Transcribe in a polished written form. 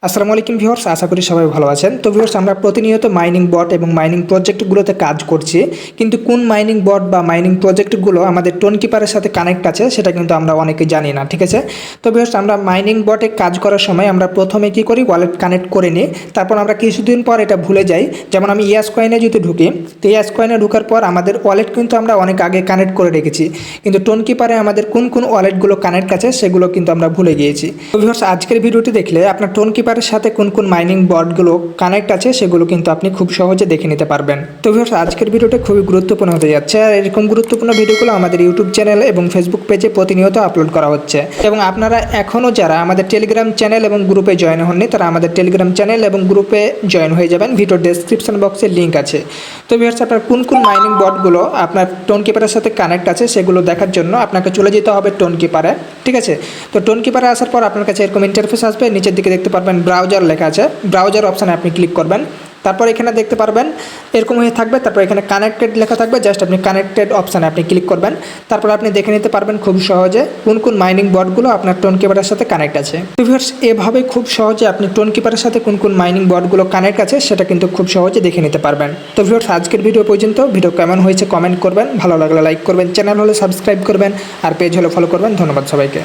আসসালামু আলাইকুম ভিউয়ার্স, আশা করি সবাই ভালো আছেন। তো ভিউয়ার্স, আমরা প্রতিনিয়ত মাইনিং বট এবং মাইনিং প্রজেক্টগুলোতে কাজ করছি, কিন্তু কোন মাইনিং বট বা মাইনিং প্রজেক্টগুলো আমাদের টোন কিপারের সাথে কানেক্ট আছে সেটা কিন্তু আমরা অনেকেই জানি না। ঠিক আছে, তো ভিউয়ার্স, আমরা মাইনিং বটে কাজ করার সময় আমরা প্রথমে কী করি, ওয়ালেট কানেক্ট করে নিই। তারপর আমরা কিছুদিন পর এটা ভুলে যাই। যেমন আমি ইয়াস কয়েনে যদি ঢুকি, তো ইয়াস কয়েনে ঢোকার পর আমাদের ওয়ালেট কিন্তু আমরা অনেক আগে কানেক্ট করে রেখেছি, কিন্তু টোন কিপারে আমাদের কোন কোন ওয়ালেটগুলো কানেক্ট আছে সেগুলো কিন্তু আমরা ভুলে গিয়েছি। তো ভিউয়ার্স, আজকের ভিডিওটি দেখলে আপনার টোন কিপারের সাথে কোন কোন মাইনিং বটগুলো কানেক্ট আছে সেগুলো কিন্তু আপনি খুব সহজে দেখে নিতে পারবেন। তো ভিউয়ার্স, আজকের ভিডিওটা খুবই গুরুত্বপূর্ণ হতে যাচ্ছে, আর এরকম গুরুত্বপূর্ণ ভিডিওগুলো আমাদের ইউটিউব চ্যানেল এবং ফেসবুক পেজে প্রতিনিয়ত আপলোড করা হচ্ছে। এবং আপনারা এখনও যারা আমাদের টেলিগ্রাম চ্যানেল এবং গ্রুপে জয়েন হননি, তারা আমাদের টেলিগ্রাম চ্যানেল এবং গ্রুপে জয়েন হয়ে যাবেন। ভিডিওর ডেসক্রিপশন বক্সে লিঙ্ক আছে। তো ভিউয়ার্স, আপনার কোন কোন মাইনিং বটগুলো আপনার টোন কিপারের সাথে কানেক্ট আছে সেগুলো দেখার জন্য আপনাকে চলে যেতে হবে টোন কিপারে। ঠিক আছে, তো টোন কিপারে আসার পর আপনার কাছে এরকম ইন্টারফেস আসবে। নিচের দিকে দেখতে পারবেন ব্রাউজার লেখা আছে, ব্রাউজার অপশানে আপনি ক্লিক করবেন। তারপর এখানে দেখতে পারবেন এরকম হয়ে থাকবে। তারপর এখানে কানেক্টেড লেখা থাকবে, জাস্ট আপনি কানেক্টেড অপশানে আপনি ক্লিক করবেন। তারপর আপনি দেখে নিতে পারবেন খুব সহজে কোন কোন মাইনিং বটগুলো আপনার টোন কিপারের সাথে কানেক্ট আছে। তো ভিউয়ার্স, এভাবে খুব সহজে আপনি টোন কিপারের সাথে কোন কোন মাইনিং বটগুলো কানেক্ট আছে সেটা কিন্তু খুব সহজে দেখে নিতে পারবেন। তো ভিউয়ার্স, আজকের ভিডিও পর্যন্ত। ভিডিও কেমন হয়েছে কমেন্ট করবেন, ভালো লাগলে লাইক করবেন, চ্যানেল হলে সাবস্ক্রাইব করবেন, আর পেজ হলে ফলো করবেন। ধন্যবাদ সবাইকে।